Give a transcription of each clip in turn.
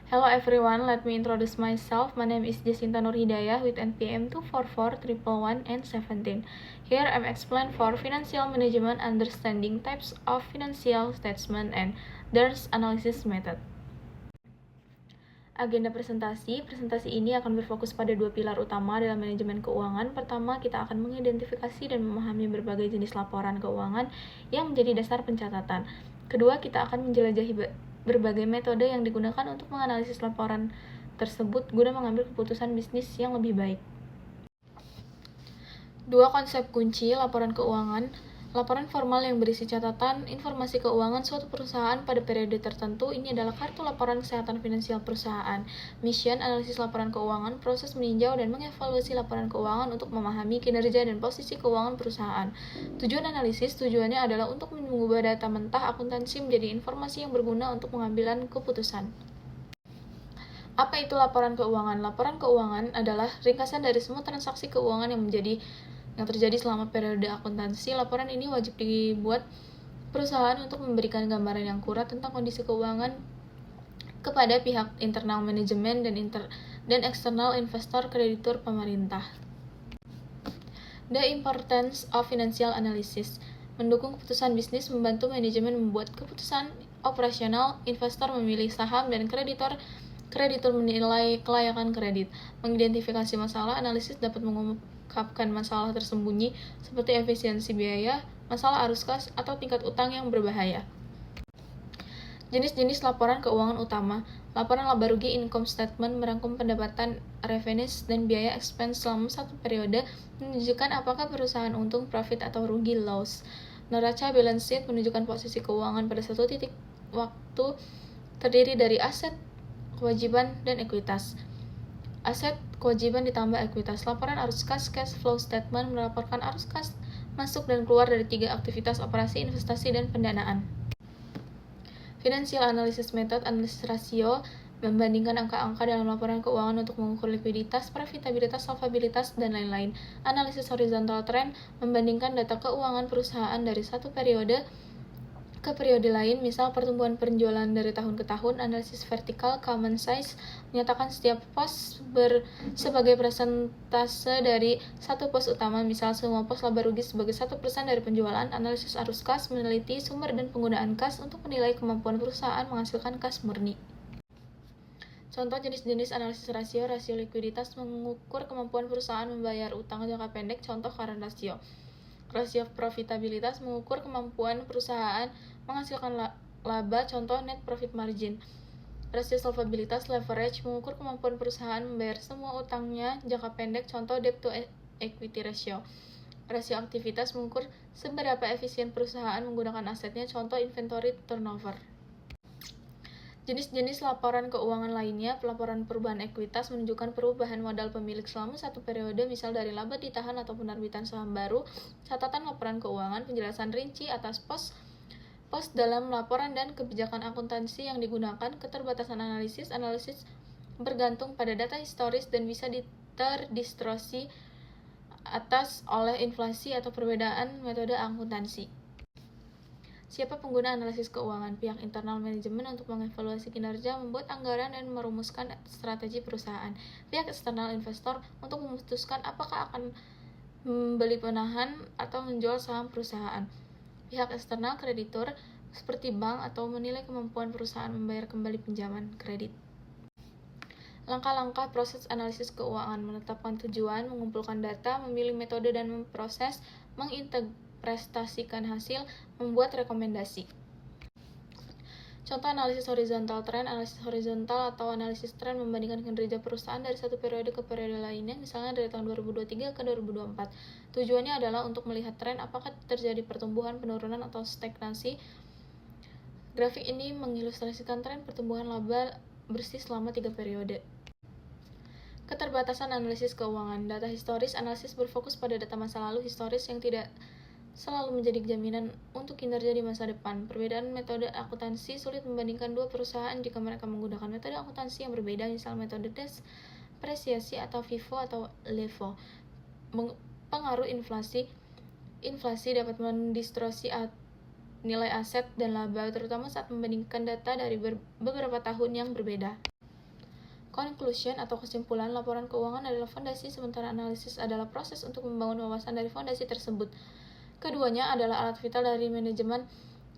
Hello everyone, let me introduce myself. My name is Jacinta Nur Hidayah with NPM 244 and 17. Here I'm explain for financial management understanding types of financial statement and their analysis method. Agenda presentasi ini akan berfokus pada dua pilar utama dalam manajemen keuangan. Pertama, kita akan mengidentifikasi dan memahami berbagai jenis laporan keuangan yang menjadi dasar pencatatan. Kedua, kita akan menjelajahi berbagai metode yang digunakan untuk menganalisis laporan tersebut guna mengambil keputusan bisnis yang lebih baik. Dua konsep kunci laporan keuangan. Laporan formal yang berisi catatan informasi keuangan suatu perusahaan pada periode tertentu. Ini adalah kartu laporan kesehatan finansial perusahaan. Mission, analisis laporan keuangan, proses meninjau dan mengevaluasi laporan keuangan untuk memahami kinerja dan posisi keuangan perusahaan. Tujuan analisis, tujuannya adalah untuk mengubah data mentah akuntansi menjadi informasi yang berguna untuk pengambilan keputusan. Apa itu laporan keuangan? Laporan keuangan adalah ringkasan dari semua transaksi keuangan yang terjadi selama periode akuntansi. Laporan ini wajib dibuat perusahaan untuk memberikan gambaran yang akurat tentang kondisi keuangan kepada pihak internal manajemen dan eksternal investor, kreditur, pemerintah. The importance of financial analysis. Mendukung keputusan bisnis, membantu manajemen membuat keputusan operasional, investor memilih saham, dan kreditur menilai kelayakan kredit. Mengidentifikasi masalah, analisis dapat mengungkapkan masalah tersembunyi seperti efisiensi biaya, masalah arus kas, atau tingkat utang yang berbahaya. Jenis-jenis laporan keuangan utama. Laporan laba rugi income statement merangkum pendapatan, revenues, dan biaya expense selama satu periode, menunjukkan apakah perusahaan untung, profit, atau rugi, loss. Neraca balance sheet menunjukkan posisi keuangan pada satu titik waktu, terdiri dari aset, kewajiban, dan ekuitas. Aset, kewajiban ditambah ekuitas. Laporan arus kas, cash flow statement melaporkan arus kas masuk dan keluar dari tiga aktivitas operasi, investasi, dan pendanaan. Financial analysis method, analisis rasio, membandingkan angka-angka dalam laporan keuangan untuk mengukur likuiditas, profitabilitas, solvabilitas, dan lain-lain. Analisis horizontal trend, membandingkan data keuangan perusahaan dari satu periode ke periode lain, misal pertumbuhan penjualan dari tahun ke tahun. Analisis vertikal, common size, menyatakan setiap pos sebagai persentase dari satu pos utama, misal semua pos laba rugi sebagai 1% dari penjualan. Analisis arus kas, meneliti sumber dan penggunaan kas untuk menilai kemampuan perusahaan menghasilkan kas murni. Contoh jenis-jenis analisis rasio likuiditas, mengukur kemampuan perusahaan membayar utang jangka pendek, contoh current ratio. Rasio profitabilitas, mengukur kemampuan perusahaan menghasilkan laba, contoh net profit margin. Rasio solvabilitas, leverage, mengukur kemampuan perusahaan membayar semua utangnya jangka pendek, contoh debt to equity ratio. Rasio aktivitas, mengukur seberapa efisien perusahaan menggunakan asetnya, contoh inventory turnover. Jenis-jenis laporan keuangan lainnya. Pelaporan perubahan ekuitas menunjukkan perubahan modal pemilik selama satu periode, misal dari laba ditahan atau penerbitan saham baru. Catatan laporan keuangan, penjelasan rinci atas pos dalam laporan dan kebijakan akuntansi yang digunakan. Keterbatasan analisis bergantung pada data historis dan bisa terdistorsi atas oleh inflasi atau perbedaan metode akuntansi. Siapa pengguna analisis keuangan? Pihak internal manajemen untuk mengevaluasi kinerja, membuat anggaran, dan merumuskan strategi perusahaan. Pihak eksternal investor untuk memutuskan apakah akan membeli, penahan, atau menjual saham perusahaan. Pihak eksternal kreditur seperti bank atau menilai kemampuan perusahaan membayar kembali pinjaman kredit. Langkah-langkah proses analisis keuangan: menetapkan tujuan, mengumpulkan data, memilih metode dan memproses, menginterpretasikan hasil, membuat rekomendasi. Contoh analisis horizontal trend. Analisis horizontal atau analisis tren membandingkan kinerja perusahaan dari satu periode ke periode lainnya, misalnya dari tahun 2023 ke 2024. Tujuannya adalah untuk melihat tren apakah terjadi pertumbuhan, penurunan, atau stagnasi. Grafik ini mengilustrasikan tren pertumbuhan laba bersih selama 3 periode. Keterbatasan analisis keuangan. Data historis. Analisis berfokus pada data masa lalu historis yang tidak selalu menjadi jaminan untuk kinerja di masa depan. Perbedaan metode akuntansi. Sulit membandingkan dua perusahaan jika mereka menggunakan metode akuntansi yang berbeda, misal metode depresiasi atau FIFO atau LIFO. Pengaruh inflasi. Inflasi dapat mendistorsi nilai aset dan laba, terutama saat membandingkan data dari beberapa tahun yang berbeda. Conclusion atau kesimpulan, laporan keuangan adalah fondasi, sementara analisis adalah proses untuk membangun wawasan dari fondasi tersebut. Keduanya adalah alat vital dari manajemen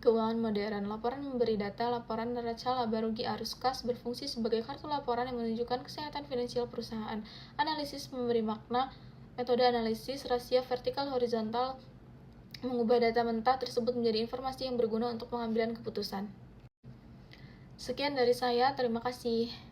keuangan modern. Laporan memberi data, laporan neraca laba rugi arus kas berfungsi sebagai kartu laporan yang menunjukkan kesehatan finansial perusahaan. Analisis memberi makna, metode analisis rasio vertikal horizontal mengubah data mentah tersebut menjadi informasi yang berguna untuk pengambilan keputusan. Sekian dari saya, terima kasih.